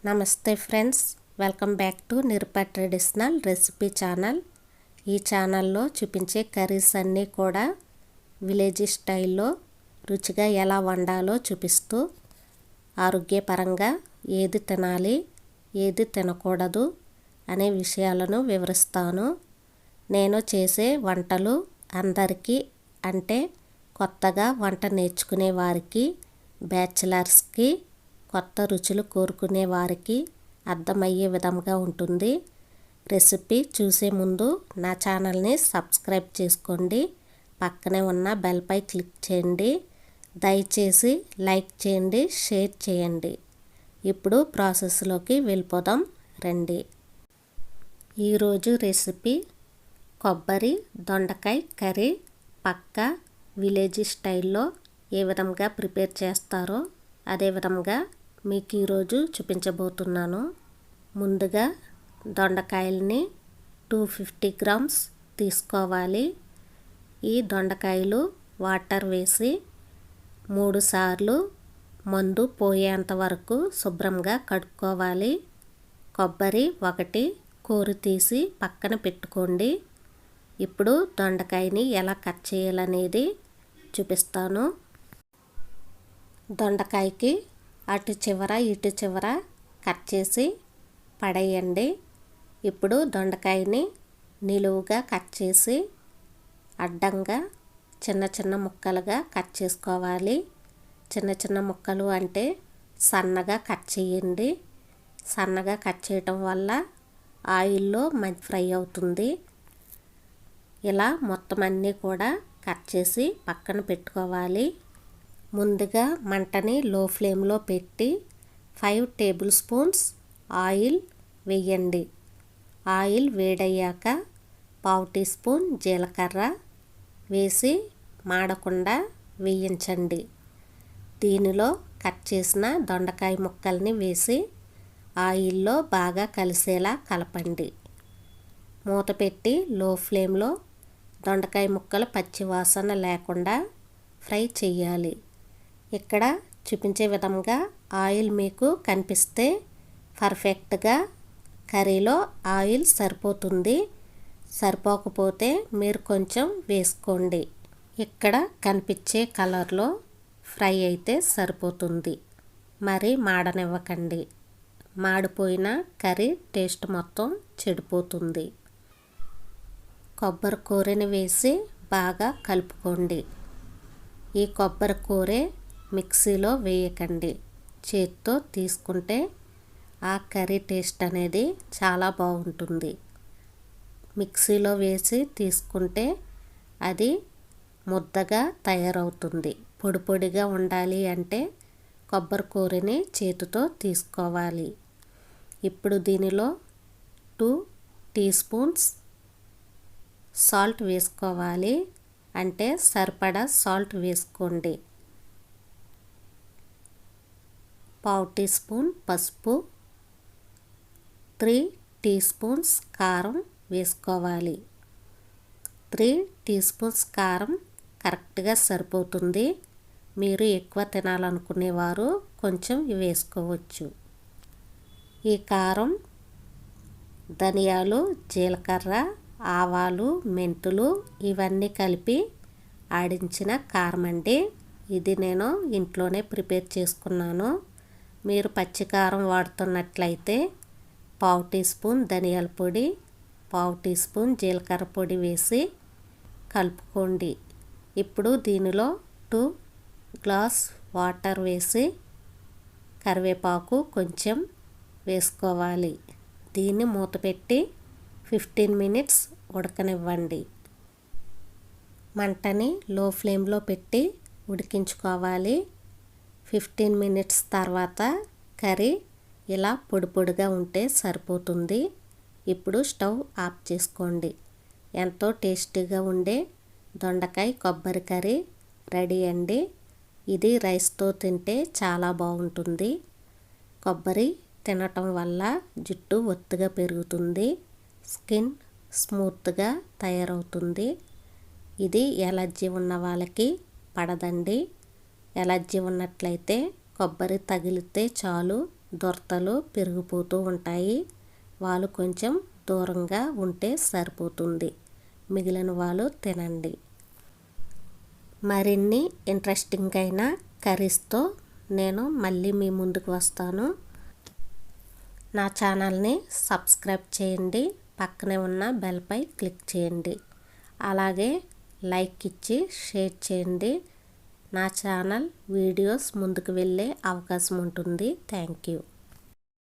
నమస్తే friends, welcome back to నిరుప traditional recipe channel. ఈ ఛానల్లో చూపించే కర్రీస్ అన్నీ కూడా విలేజ్ స్టైల్లో రుచిగా ఎలా వండాలో చూపిస్తూ ఆరోగ్యపరంగా ఏది తినాలి, ఏది తినకూడదు అనే విషయాలను వివరిస్తాను. నేను చేసే వంటలు అందరికీ, అంటే కొత్తగా వంట నేర్చుకునే వారికి, బ్యాచిలర్స్కి, కొత్త రుచులు కోరుకునే వారికి అర్థమయ్యే విధంగా ఉంటుంది. రెసిపీ చూసే ముందు నా ఛానల్ని సబ్స్క్రైబ్ చేసుకోండి, పక్కనే ఉన్న బెల్పై క్లిక్ చేయండి. దయచేసి లైక్ చేయండి, షేర్ చేయండి. ఇప్పుడు ప్రాసెస్లోకి వెళ్ళిపోదాం రండి. ఈరోజు రెసిపీ కొబ్బరి దొండకాయ కర్రీ. పక్కా విలేజ్ స్టైల్లో ఏ విధంగా ప్రిపేర్ చేస్తారో అదే విధంగా మీకు ఈరోజు చూపించబోతున్నాను. ముందుగా దొండకాయల్ని 250 గ్రామ్స్ తీసుకోవాలి. ఈ దొండకాయలు వాటర్ వేసి 3 సార్లు మందు పోయేంత వరకు శుభ్రంగా కడుక్కోవాలి. కొబ్బరి 1 కూర తీసి పక్కన పెట్టుకోండి. ఇప్పుడు దొండకాయని ఎలా కట్ చేయాలనేది చూపిస్తాను. దొండకాయకి అటు చివర ఇటు చివర కట్ చేసి పడేయండి. ఇప్పుడు దొండకాయని నిలువుగా కట్ చేసి అడ్డంగా చిన్న చిన్న ముక్కలుగా కట్ చేసుకోవాలి. చిన్న చిన్న ముక్కలు అంటే సన్నగా కట్ చేయండి. సన్నగా కట్ చేయటం వల్ల ఆయిల్లో మంచి ఫ్రై అవుతుంది. ఇలా మొత్తం అన్నీ కూడా కట్ చేసి పక్కన పెట్టుకోవాలి. ముందుగా మంటని లో ఫ్లేమ్లో పెట్టి 5 టేబుల్ స్పూన్స్ ఆయిల్ వేయండి. ఆయిల్ వేడయ్యాక 1/2 టీ స్పూన్ జీలకర్ర వేసి మాడకుండా వేయించండి. దీనిలో కట్ చేసిన దొండకాయ ముక్కల్ని వేసి ఆయిల్లో బాగా కలిసేలా కలపండి. మూత పెట్టి లో ఫ్లేమ్లో దొండకాయ ముక్కలు పచ్చివాసన లేకుండా ఫ్రై చేయాలి. ఇక్కడ చూపించే విధంగా ఆయిల్ మీకు కనిపిస్తే పర్ఫెక్ట్గా కర్రీలో ఆయిల్ సరిపోతుంది. సరిపోకపోతే మీరు కొంచెం వేసుకోండి. ఇక్కడ కనిపించే కలర్లో ఫ్రై అయితే సరిపోతుంది. మరి మాడనివ్వకండి. మాడిపోయిన కర్రీ టేస్ట్ మొత్తం చెడిపోతుంది. కొబ్బరి కూరని వేసి బాగా కలుపుకోండి. ఈ కొబ్బరి కూరే మిక్సీలో వేయకండి, చేతితో తీసుకుంటే ఆ కర్రీ టేస్ట్ అనేది చాలా బాగుంటుంది. మిక్సీలో వేసి తీసుకుంటే అది ముద్దగా తయారవుతుంది. పొడి పొడిగా ఉండాలి అంటే కొబ్బరి కూరని చేతితో తీసుకోవాలి. ఇప్పుడు దీనిలో 2 టీ స్పూన్స్ సాల్ట్ వేసుకోవాలి. అంటే సరిపడా సాల్ట్ వేసుకోండి. 1/2 టీ స్పూన్ పసుపు, 3 టీ స్పూన్స్ కారం వేసుకోవాలి. 3 టీ స్పూన్స్ కారం కరెక్ట్గా సరిపోతుంది. మీరు ఎక్కువ తినాలనుకునేవారు కొంచెం వేసుకోవచ్చు. ఈ కారం, ధనియాలు, జీలకర్ర, ఆవాలు, మెంతులు ఇవన్నీ కలిపి ఆడించిన కారం అండి. ఇది నేను ఇంట్లోనే ప్రిపేర్ చేసుకున్నాను. మీరు పచ్చికారం వాడుతున్నట్లయితే 1/2 టీ స్పూన్ ధనియాల పొడి, 1/2 టీ స్పూన్ జీలకర్ర పొడి వేసి కలుపుకోండి. ఇప్పుడు దీనిలో 2 గ్లాస్ వాటర్ వేసి కరివేపాకు కొంచెం వేసుకోవాలి. దీన్ని మూత పెట్టి 15 మినిట్స్ ఉడకనివ్వండి. మంటని లో ఫ్లేమ్లో పెట్టి ఉడికించుకోవాలి. 15 మినిట్స్ తర్వాత కర్రీ ఇలా పొడి పొడిగా ఉంటే సరిపోతుంది. ఇప్పుడు స్టవ్ ఆఫ్ చేసుకోండి. ఎంతో టేస్టీగా ఉండే దొండకాయ కొబ్బరి కర్రీ రెడీ అండి. ఇది రైస్తో తింటే చాలా బాగుంటుంది. కొబ్బరి తినటం వల్ల జుట్టు ఒత్తుగా పెరుగుతుంది, స్కిన్ స్మూత్గా తయారవుతుంది. ఇది ఎలర్జీ ఉన్న వాళ్ళకి పడదండి. ఎలర్జీ ఉన్నట్లయితే కొబ్బరి తగిలితే చాలు దొరతలు పెరిగిపోతూ ఉంటాయి. వాళ్ళు కొంచెం దూరంగా ఉంటే సరిపోతుంది. మిగిలిన వాళ్ళు తినండి. మరిన్ని ఇంట్రెస్టింగ్ అయిన కర్రీస్తో నేను మళ్ళీ మీ ముందుకు వస్తాను. నా ఛానల్ని సబ్స్క్రైబ్ చేయండి. పక్కనే ఉన్న బెల్పై క్లిక్ చేయండి. అలాగే లైక్ ఇచ్చి షేర్ చేయండి. నా ఛానల్ వీడియోస్ ముందుకు వెళ్ళే అవకాశం ఉంటుంది. Thank you.